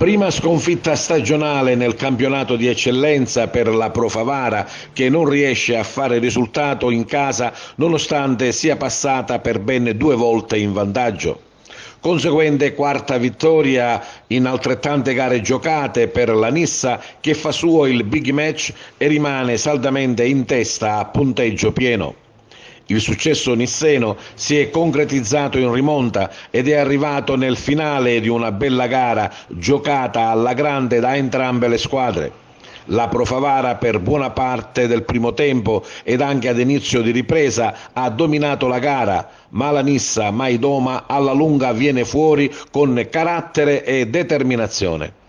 Prima sconfitta stagionale nel campionato di eccellenza per la Pro Favara, che non riesce a fare risultato in casa nonostante sia passata per ben 2 volte in vantaggio. Conseguente quarta vittoria in altrettante gare giocate per la Nissa, che fa suo il big match e rimane saldamente in testa a punteggio pieno. Il successo nisseno si è concretizzato in rimonta ed è arrivato nel finale di una bella gara giocata alla grande da entrambe le squadre. La Pro Favara per buona parte del primo tempo ed anche ad inizio di ripresa ha dominato la gara, ma la Nissa mai doma alla lunga viene fuori con carattere e determinazione.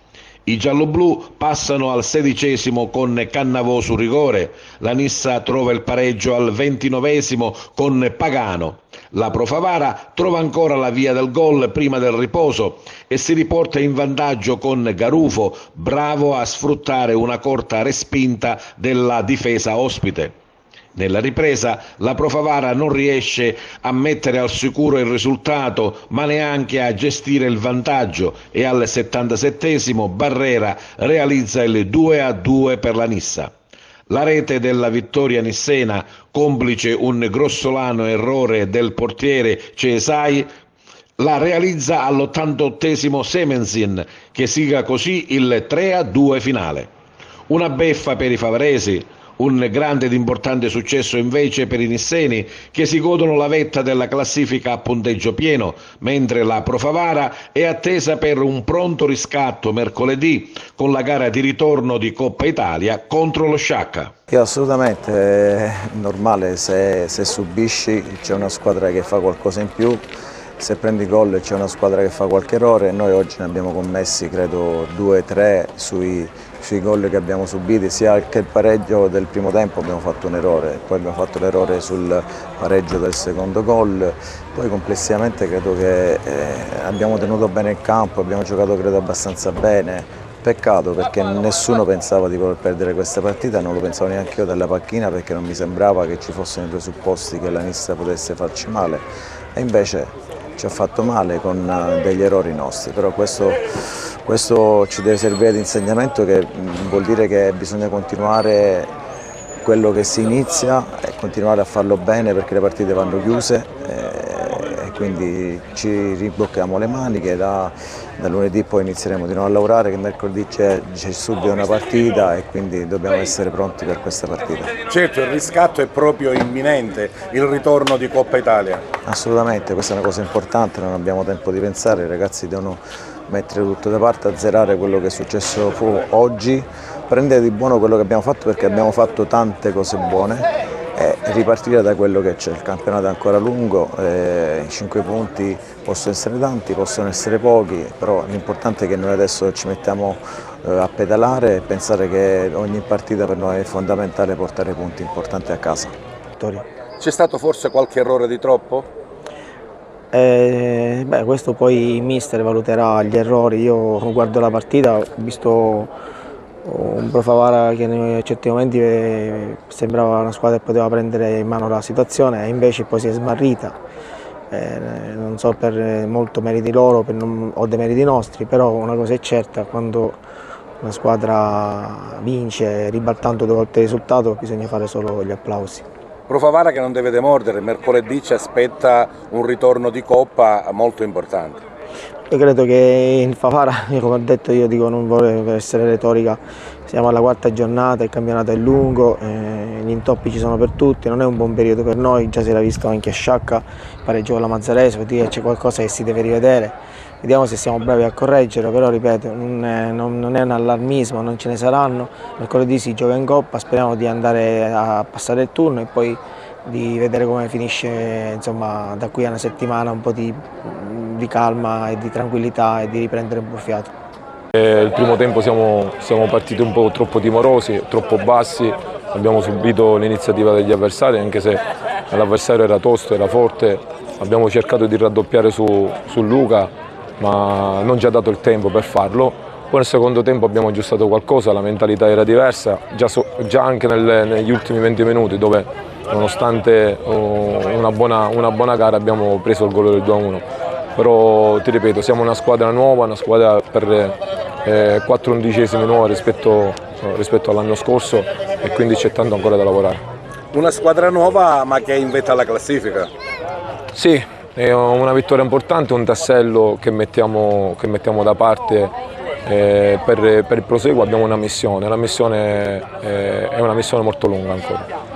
I gialloblu passano al 16° con Cannavò su rigore, la Nissa trova il pareggio al 29° con Pagano. La Pro Favara trova ancora la via del gol prima del riposo e si riporta in vantaggio con Garufo, bravo a sfruttare una corta respinta della difesa ospite. Nella ripresa la Pro Favara non riesce a mettere al sicuro il risultato, ma neanche a gestire il vantaggio, e al 77° Barrera realizza il 2-2 per la Nissa. La rete della vittoria nissena, complice un grossolano errore del portiere Cesai, la realizza all'88° Semensin, che sigla così il 3-2 finale. Una beffa per i favaresi. Un grande ed importante successo invece per i nisseni, che si godono la vetta della classifica a punteggio pieno, mentre la Pro Favara è attesa per un pronto riscatto mercoledì con la gara di ritorno di Coppa Italia contro lo Sciacca. Assolutamente, è normale, se subisci c'è una squadra che fa qualcosa in più, se prendi gol c'è una squadra che fa qualche errore. Noi oggi ne abbiamo commessi credo 2-3 sui gol che abbiamo subiti, sia che il pareggio del primo tempo abbiamo fatto un errore, poi abbiamo fatto l'errore sul pareggio del secondo gol, poi complessivamente credo che abbiamo tenuto bene il campo, abbiamo giocato credo abbastanza bene. Peccato perché nessuno pensava di poter perdere questa partita, non lo pensavo neanche io della panchina, perché non mi sembrava che ci fossero i presupposti che la Nissa potesse farci male, e invece ci ha fatto male con degli errori nostri, però questo ci deve servire di insegnamento, che vuol dire che bisogna continuare quello che si inizia e continuare a farlo bene, perché le partite vanno chiuse, e quindi ci rimbocchiamo le maniche. Da lunedì poi inizieremo di nuovo a lavorare, che mercoledì c'è subito una partita e quindi dobbiamo essere pronti per questa partita. Certo, il riscatto è proprio imminente, il ritorno di Coppa Italia. Assolutamente, questa è una cosa importante, non abbiamo tempo di pensare, i ragazzi devono mettere tutto da parte, azzerare quello che è successo oggi, prendere di buono quello che abbiamo fatto, perché abbiamo fatto tante cose buone, e ripartire da quello che c'è. Il campionato è ancora lungo, 5 punti possono essere tanti, possono essere pochi, però l'importante è che noi adesso ci mettiamo a pedalare e pensare che ogni partita per noi è fondamentale portare punti importanti a casa. C'è stato forse qualche errore di troppo? Questo poi il mister valuterà gli errori. Io guardo la partita, ho visto un Pro Favara che in certi momenti sembrava una squadra che poteva prendere in mano la situazione, e invece poi si è smarrita. Non so per molto meriti loro o dei meriti nostri, però una cosa è certa: quando una squadra vince ribaltando 2 volte il risultato bisogna fare solo gli applausi. Pro Favara che non deve demordere, mercoledì ci aspetta un ritorno di Coppa molto importante. Io credo che il Favara, come ho detto, io dico, non voglio essere retorica, siamo alla 4ª giornata, il campionato è lungo, gli intoppi ci sono per tutti, non è un buon periodo per noi, già si era visto anche a Sciacca, il pareggio con la Mazzarese, vuol dire che c'è qualcosa che si deve rivedere, vediamo se siamo bravi a correggere, però ripeto, non è un allarmismo, non ce ne saranno, mercoledì si gioca in Coppa, speriamo di andare a passare il turno e poi di vedere come finisce, insomma, da qui a una settimana un po' di calma e di tranquillità e di riprendere un po' fiato. Il primo tempo siamo partiti un po' troppo timorosi, troppo bassi, abbiamo subito l'iniziativa degli avversari, anche se l'avversario era tosto, era forte, abbiamo cercato di raddoppiare su Luca, ma non ci ha dato il tempo per farlo. Poi nel secondo tempo abbiamo aggiustato qualcosa, la mentalità era diversa, già anche negli ultimi 20 minuti, dove nonostante una buona gara abbiamo preso il gol del 2-1. Però ti ripeto, siamo una squadra nuova, una squadra per 4 undicesimi nuovi rispetto all'anno scorso e quindi c'è tanto ancora da lavorare. Una squadra nuova ma che è in vetta alla classifica. Sì, è una vittoria importante, un tassello che mettiamo da parte per il proseguo. Abbiamo una missione, la missione è una missione molto lunga ancora.